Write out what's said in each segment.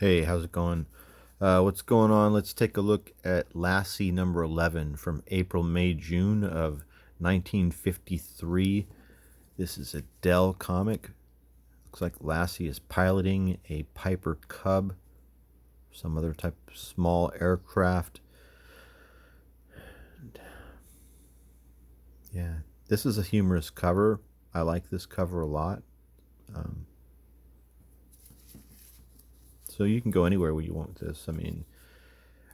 Hey, how's it going? What's going on? Let's take a look at Lassie number 11 from April, May, June of 1953. This is a Dell comic. Looks like Lassie is piloting a Piper Cub, some other type of small aircraft. Yeah, this is a humorous cover. I like this cover a lot. Um, so you can go anywhere where you want with this. I mean,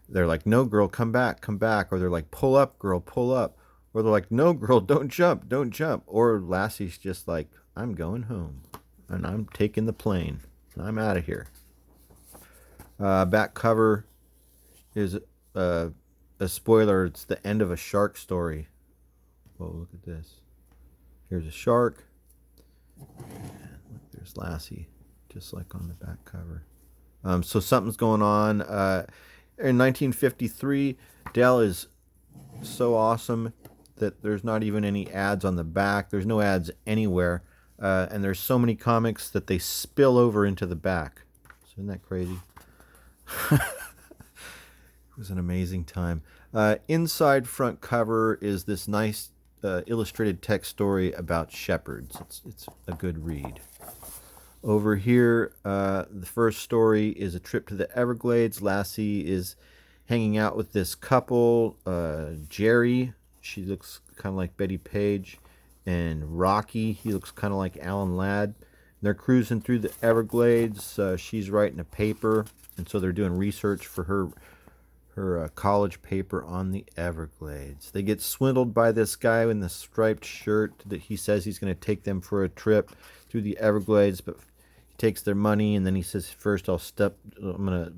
they're like, no, girl, come back, come back. Or they're like, pull up, girl, pull up. Or they're like, no, girl, don't jump, don't jump. Or Lassie's just like, I'm going home and I'm taking the plane. I'm out of here. Back cover is a spoiler. It's the end of a shark story. Whoa, look at this. Here's a shark. And look, there's Lassie, just like on the back cover. So something's going on. In 1953, Dell is so awesome that there's not even any ads on the back. There's no ads anywhere. And there's so many comics that they spill over into the back. So isn't that crazy? It was an amazing time. Inside front cover is this nice illustrated text story about shepherds. It's a good read. Over here, the first story is a trip to the Everglades. Lassie is hanging out with this couple, Jerry. She looks kind of like Betty Page. And Rocky, he looks kind of like Alan Ladd. They're cruising through the Everglades. She's writing a paper, and so they're doing research for her college paper on the Everglades. They get swindled by this guy in the striped shirt that he says he's going to take them for a trip through the Everglades, but he takes their money, and then he says, first I'm going to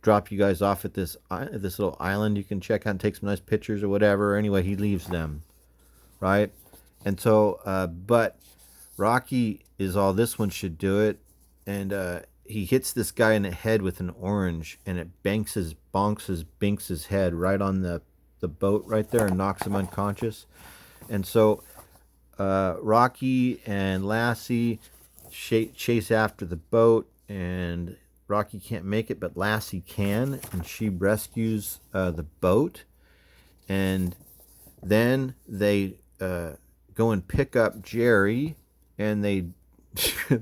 drop you guys off at this little island you can check out and take some nice pictures or whatever. Anyway, he leaves them, right? And so, but Rocky is all, this one should do it, and he hits this guy in the head with an orange, and it binks his head right on the boat right there and knocks him unconscious. And so Rocky and Lassie chase after the boat, and Rocky can't make it, but Lassie can, and she rescues the boat. And then they go and pick up Jerry, and they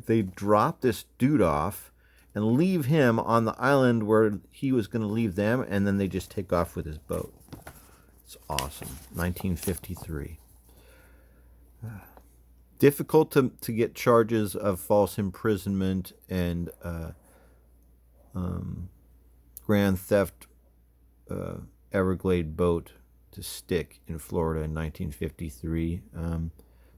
they drop this dude off and leave him on the island where he was going to leave them, and then they just take off with his boat. It's awesome. 1953. Difficult to get charges of false imprisonment and grand theft Everglade boat to stick in Florida in 1953.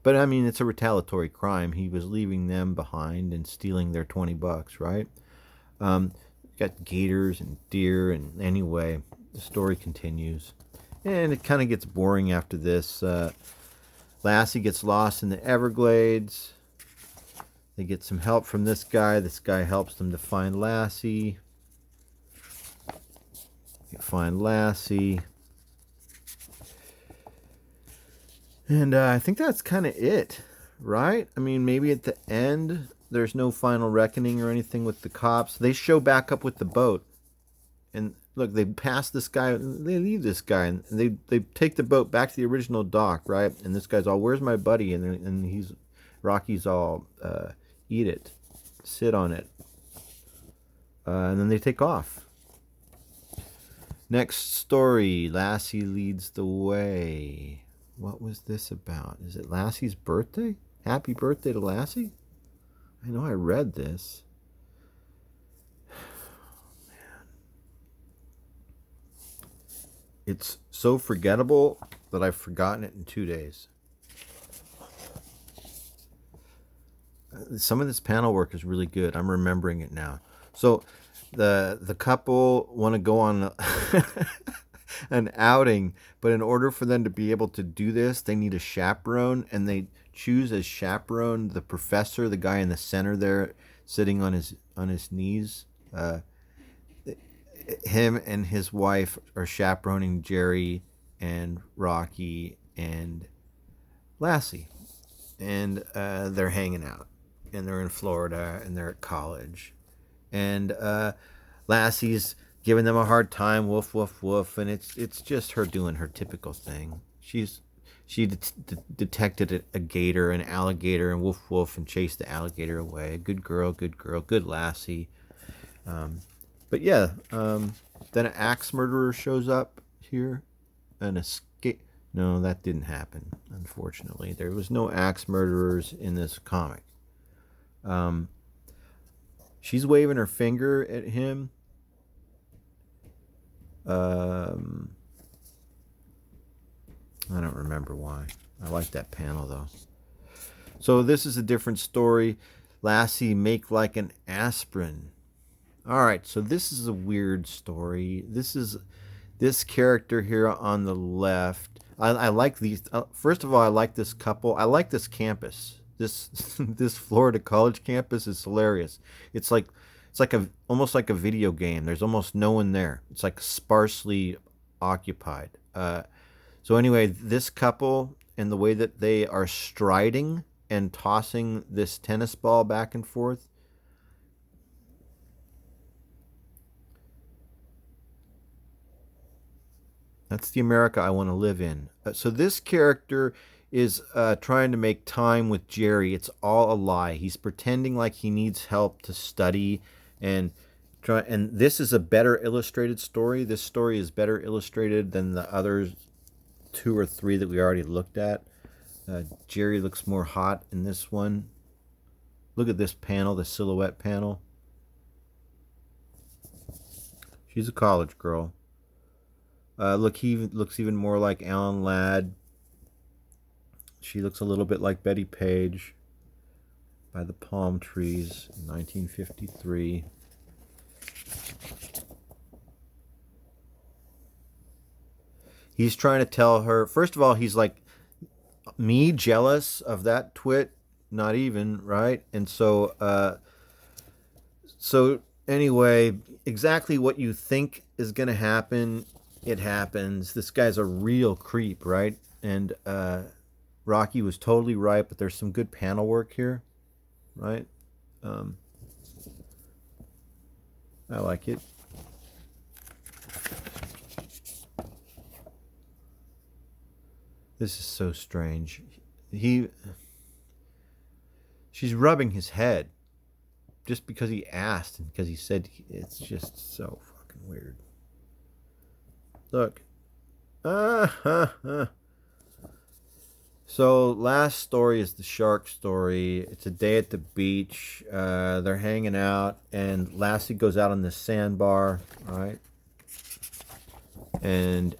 But I mean, it's a retaliatory crime. He was leaving them behind and stealing their $20, right? Got gators and deer, and anyway, the story continues. And it kind of gets boring after this. Lassie gets lost in the Everglades. They get some help from this guy. This guy helps them to find Lassie. They find Lassie. And I think that's kind of it, right? I mean, maybe at the end, there's no final reckoning or anything with the cops. They show back up with the boat. And look, they pass this guy, they leave this guy, and they take the boat back to the original dock, right? And this guy's all, where's my buddy? And Rocky's all, eat it, sit on it. And then they take off. Next story, Lassie leads the way. What was this about? Is it Lassie's birthday? Happy birthday to Lassie? I know I read this. Man. It's so forgettable that I've forgotten it in 2 days. Some of this panel work is really good. I'm remembering it now. So the couple want to go on an outing, but in order for them to be able to do this, they need a chaperone, and they choose as chaperone the professor, the guy in the center there, sitting on his knees. Him and his wife are chaperoning Jerry and Rocky and Lassie, and they're hanging out, and they're in Florida, and they're at college, and Lassie's giving them a hard time, woof woof woof, and it's just her doing her typical thing. She detected a gator, an alligator, and woof woof, and chased the alligator away. Good girl, good Lassie. But yeah, then an axe murderer shows up here, an escape. No, that didn't happen. Unfortunately, there was no axe murderers in this comic. Um, she's waving her finger at him. Um, I don't remember why. I like that panel though. So this is a different story. Lassie make like an aspirin. All right, so this is a weird story. This character here on the left. I like these. First of all, I like this couple. I like this campus. This this Florida college campus is hilarious. It's like a almost like a video game. There's almost no one there. It's like sparsely occupied. So anyway, this couple and the way that they are striding and tossing this tennis ball back and forth. That's the America I want to live in. So this character is trying to make time with Jerry. It's all a lie. He's pretending like he needs help to study and try. And this is a better illustrated story. This story is better illustrated than the other two or three that we already looked at. Jerry looks more hot in this one. Look at this panel, the silhouette panel. She's a college girl. Look, he looks even more like Alan Ladd. She looks a little bit like Betty Page by the palm trees in 1953. He's trying to tell her, first of all, he's like, me jealous of that twit? Not even, right? And so anyway, exactly what you think is going to happen, it happens. This guy's a real creep, right? And Rocky was totally right, but there's some good panel work here, right? Um, I like it. This is so strange. He, she's rubbing his head just because he asked and because he said. It's just so fucking weird. Look. So last story is the shark story. It's a day at the beach. They're hanging out, and Lassie goes out on the sandbar, right? And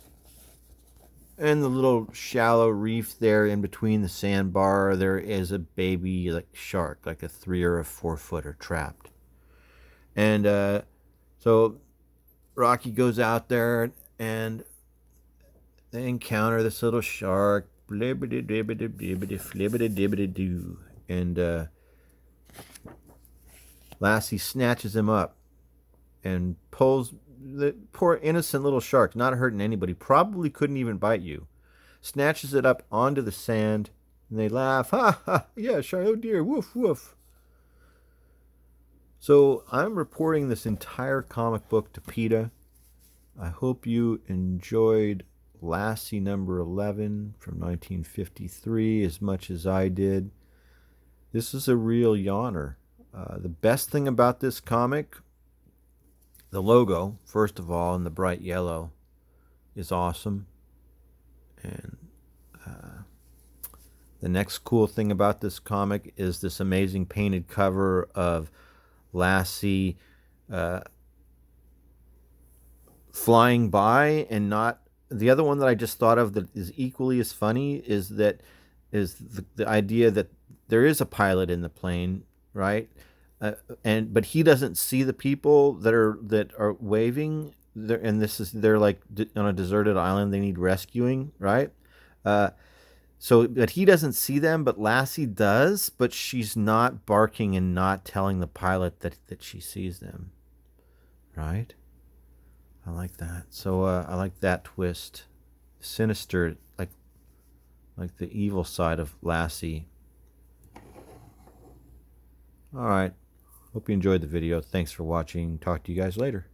the little shallow reef there in between the sandbar, there is a baby like shark, like a 3 or a 4 footer trapped. And so Rocky goes out there, and they encounter this little shark. And Lassie snatches him up and pulls the poor innocent little shark, not hurting anybody, probably couldn't even bite you. Snatches it up onto the sand, and they laugh. Ha ha! Yeah, shark. Oh dear! Woof woof. So I'm reporting this entire comic book to PETA. I hope you enjoyed Lassie number 11 from 1953 as much as I did. This is a real yawner. The best thing about this comic, the logo, first of all, in the bright yellow, is awesome. And the next cool thing about this comic is this amazing painted cover of Lassie flying by and not. The other one that I just thought of that is equally as funny is the idea that there is a pilot in the plane, right? But he doesn't see the people that are waving, and they're like on a deserted island. They need rescuing, right? But he doesn't see them, but Lassie does. But she's not barking and not telling the pilot that she sees them, right? I like that. So I like that twist, sinister, like the evil side of Lassie. All right. Hope you enjoyed the video. Thanks for watching. Talk to you guys later.